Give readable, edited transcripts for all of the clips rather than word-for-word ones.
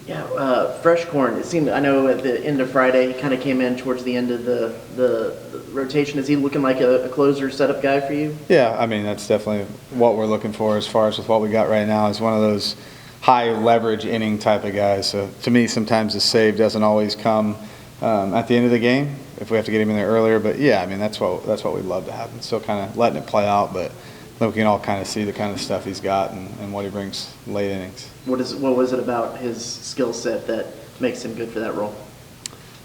Yeah, Fresh Corn. It seemed, I know at the end of Friday, he kind of came in towards the end of the rotation. Is he looking like a closer setup guy for you? Yeah, I mean, that's definitely what we're looking for as far as with what we got right now. Is one of those high leverage inning type of guys. So to me, sometimes the save doesn't always come at the end of the game if we have to get him in there earlier. But yeah, I mean, that's what we'd love to have. And still kind of letting it play out, but we can all kind of see the kind of stuff he's got and what he brings late innings. What was it about his skill set that makes him good for that role?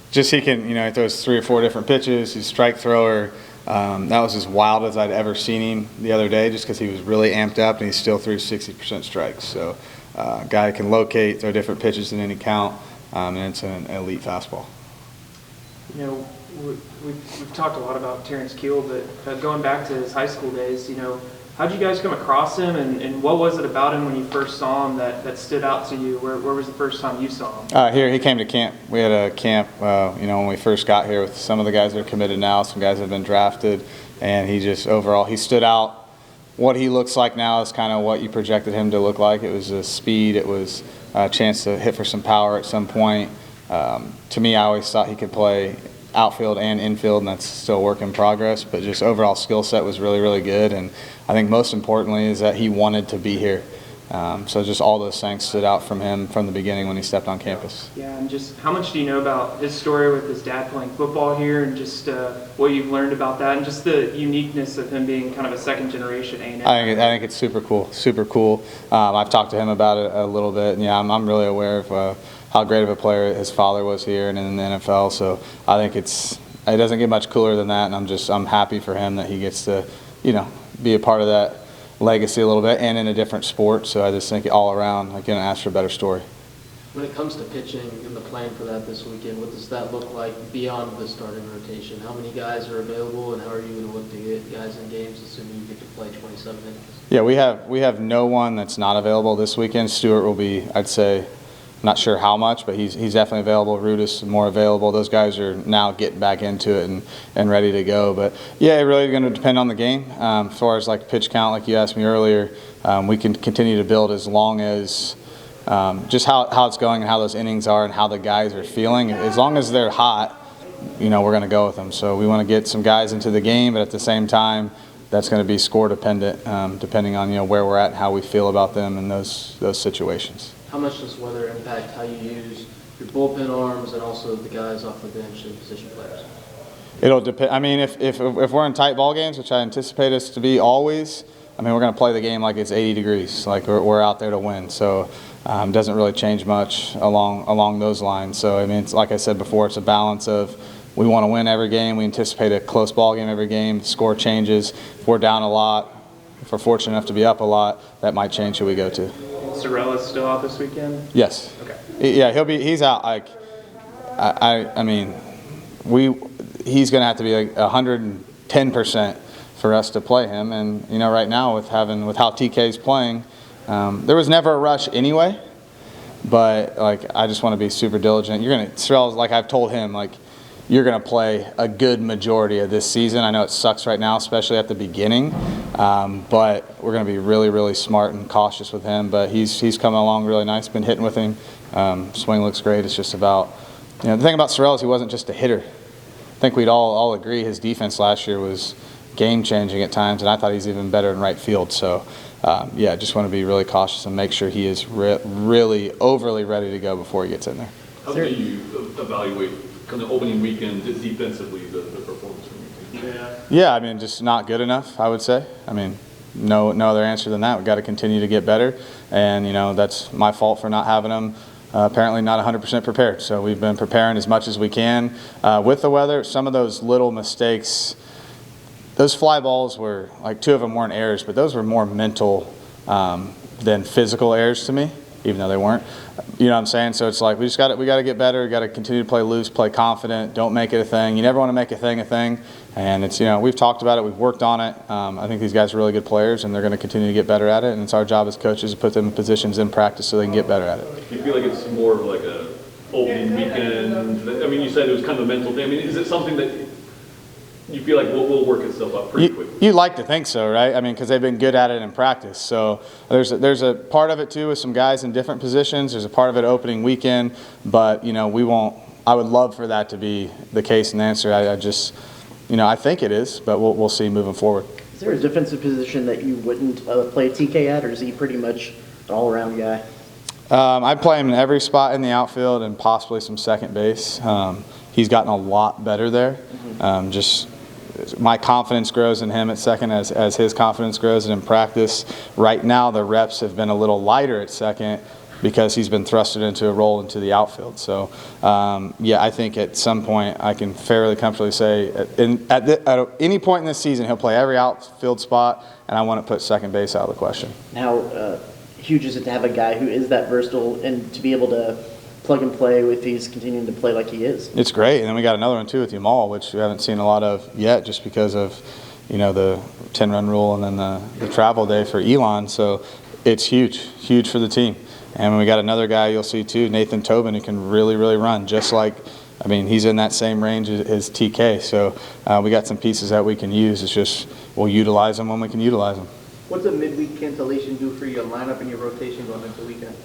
Just he can, he throws 3 or 4 different pitches. He's a strike thrower. That was as wild as I'd ever seen him the other day, just because he was really amped up and he still threw 60% strikes. So, guy can locate, throw different pitches in any count, and it's an elite fastball. We've talked a lot about Terrence Keel, but going back to his high school days, how did you guys come across him, and what was it about him when you first saw him that stood out to you? Where was the first time you saw him? Here, he came to camp. We had a camp, when we first got here with some of the guys that are committed now, some guys that have been drafted, and he just overall, he stood out. What he looks like now is kind of what you projected him to look like. It was a speed. It was a chance to hit for some power at some point. To me, I always thought he could play outfield and infield, and that's still a work in progress. But just overall skill set was really, really good. And I think most importantly is that he wanted to be here. So just all those things stood out from him from the beginning when he stepped on campus. Yeah, and just how much do you know about his story with his dad playing football here, and just what you've learned about that, and just the uniqueness of him being kind of a second-generation A&M? I think it's super cool, super cool. I've talked to him about it a little bit, and yeah, I'm really aware of how great of a player his father was here and in the NFL. So I think it doesn't get much cooler than that, and I'm happy for him that he gets to, be a part of that legacy a little bit and in a different sport. So I just think all around, I couldn't ask for a better story. When it comes to pitching and the plan for that this weekend, what does that look like beyond the starting rotation? How many guys are available, and how are you going to look to get guys in games, assuming you get to play 27 innings? Yeah, we have no one that's not available this weekend. Stewart will be, I'd say, not sure how much, but he's definitely available. Rudis more available. Those guys are now getting back into it and ready to go. But yeah, it really going to depend on the game. As far as like pitch count, like you asked me earlier, we can continue to build as long as just how it's going and how those innings are and how the guys are feeling. As long as they're hot, we're going to go with them. So we want to get some guys into the game, but at the same time, that's going to be score dependent, depending on where we're at and how we feel about them in those situations. How much does weather impact how you use your bullpen arms and also the guys off the bench and position players? It'll depend. I mean, if we're in tight ball games, which I anticipate us to be always, we're going to play the game like it's 80 degrees, like we're out there to win. So it doesn't really change much along those lines. So it's like I said before, it's a balance of we want to win every game. We anticipate a close ball game every game. The score changes. If we're down a lot, if we're fortunate enough to be up a lot, that might change who we go to. Sorella's still out this weekend? Yes. Okay. Yeah, he's out. Like, he's going to have to be like 110% for us to play him. And right now with how TK's playing, there was never a rush anyway. But I just want to be super diligent. Sorella's, like I've told him, you're going to play a good majority of this season. I know it sucks right now, especially at the beginning, but we're going to be really, really smart and cautious with him. But he's coming along really nice. Been hitting with him. Swing looks great. It's just about, the thing about Sorrell is he wasn't just a hitter. I think we'd all agree his defense last year was game-changing at times, and I thought he's even better in right field. So, just want to be really cautious and make sure he is really overly ready to go before he gets in there. How do you evaluate kind of opening weekend defensively, the performance from your team? Yeah, just not good enough, I would say. No other answer than that. We've got to continue to get better, and that's my fault for not having them apparently not 100% prepared. So we've been preparing as much as we can. With the weather, some of those little mistakes, those fly balls were, 2 of them weren't errors, but those were more mental than physical errors to me, even though they weren't. You know what I'm saying? So it's we got to get better. We got to continue to play loose, play confident. Don't make it a thing. You never want to make a thing. And it's we've talked about it. We've worked on it. I think these guys are really good players, and they're going to continue to get better at it. And it's our job as coaches to put them in positions in practice so they can get better at it. Do you feel like it's more of like a opening weekend? You said it was kind of a mental thing. Is it something that you feel like we'll work itself out pretty quickly. You like to think so, right? I mean, because they've been good at it in practice. So there's a part of it too with some guys in different positions. There's a part of it opening weekend, but we won't. I would love for that to be the case and answer. I just, I think it is, but we'll see moving forward. Is there a defensive position that you wouldn't play TK at, or is he pretty much an all-around guy? I'd play him in every spot in the outfield and possibly some second base. He's gotten a lot better there. Just my confidence grows in him at second as his confidence grows, and in practice right now the reps have been a little lighter at second because he's been thrusted into a role into the outfield. So I think at some point I can fairly comfortably say at any point in this season he'll play every outfield spot, and I want to put second base out of the question. How huge is it to have a guy who is that versatile and to be able to plug and play if he's continuing to play like he is? It's great, and then we got another one too with Yamal, which we haven't seen a lot of yet, just because of the 10-run rule and then the travel day for Elon. So it's huge for the team. And we got another guy you'll see too, Nathan Tobin, who can really run, just like. He's in that same range as TK. So we got some pieces that we can use. It's just we'll utilize them when we can utilize them. What's a midweek cancellation do for your lineup and your rotation going into the weekend?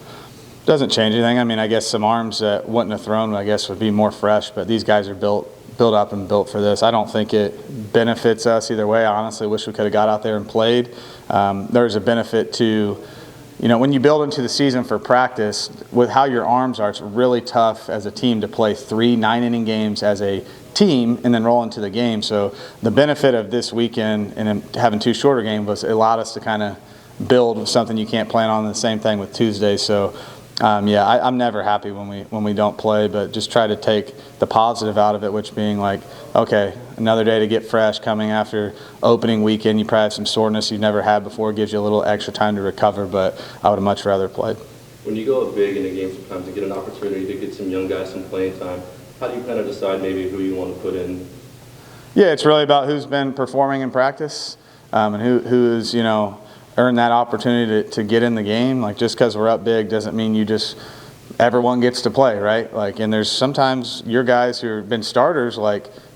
Doesn't change anything. I guess some arms that wouldn't have thrown, would be more fresh, but these guys are built up and built for this. I don't think it benefits us either way. I honestly wish we could have got out there and played. There's a benefit to, when you build into the season for practice, with how your arms are, it's really tough as a team to play 3 9-inning games as a team and then roll into the game. So the benefit of this weekend and having 2 shorter games was it allowed us to kind of build something you can't plan on. The same thing with Tuesday. So I'm never happy when we don't play, but just try to take the positive out of it, which being like, okay, another day to get fresh coming after opening weekend. You probably have some soreness you've never had before. It gives you a little extra time to recover, but I would have much rather played. When you go up big in a game sometimes to get an opportunity to get some young guys some playing time, how do you kind of decide maybe who you want to put in? Yeah, it's really about who's been performing in practice and who's, earn that opportunity to get in the game. Like, just because we're up big doesn't mean everyone gets to play, right? And there's sometimes your guys who have been starters,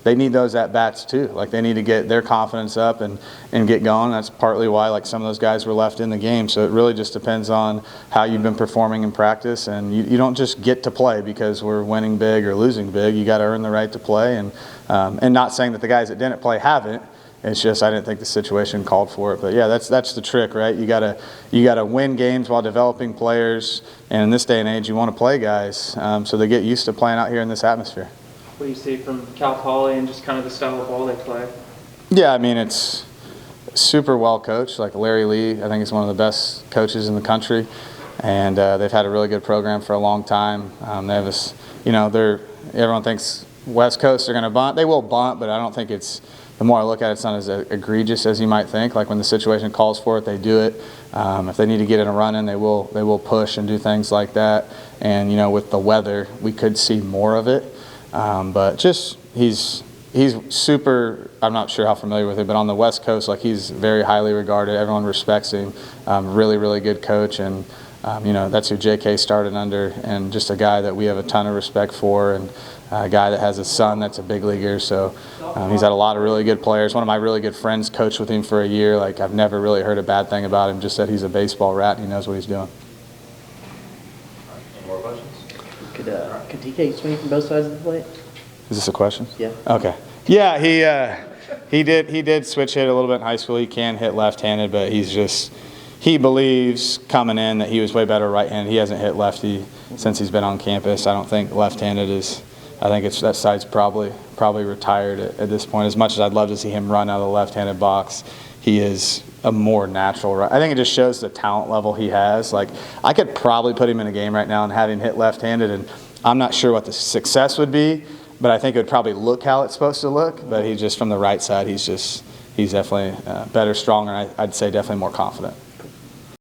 they need those at-bats too. They need to get their confidence up and get going. That's partly why some of those guys were left in the game. So it really just depends on how you've been performing in practice, and you don't just get to play because we're winning big or losing big. You got to earn the right to play, and not saying that the guys that didn't play haven't. It's just I didn't think the situation called for it. But yeah, that's the trick, right? You gotta win games while developing players, and in this day and age, you want to play guys so they get used to playing out here in this atmosphere. What do you see from Cal Poly and just kind of the style of ball they play? Yeah, it's super well coached. Larry Lee, I think he's one of the best coaches in the country, and they've had a really good program for a long time. They have this, everyone thinks West Coast are going to bunt. They will bunt, but I don't think it's. The more I look at it, it's not as egregious as you might think. When the situation calls for it, they do it. If they need to get in a run in, they will push and do things like that. And with the weather, we could see more of it. But just he's super. I'm not sure how familiar with it, but on the West Coast, he's very highly regarded. Everyone respects him. Really good coach, and that's who JK started under, and just a guy that we have a ton of respect for, and a guy that has a son that's a big leaguer. So he's had a lot of really good players. One of my really good friends coached with him for a year. I've never really heard a bad thing about him, just that he's a baseball rat and he knows what he's doing. Any more questions? Could TK swing from both sides of the plate? Is this a question? Yeah. Okay. Yeah, he did switch hit a little bit in high school. He can hit left-handed, but he believes coming in that he was way better right-handed. He hasn't hit lefty since he's been on campus. I don't think left-handed is. I think that side's probably retired at this point. As much as I'd love to see him run out of the left-handed box, he is a more natural right. I think it just shows the talent level he has. I could probably put him in a game right now and have him hit left-handed, and I'm not sure what the success would be, but I think it would probably look how it's supposed to look. But he's just from the right side. He's definitely better, stronger, and I'd say definitely more confident.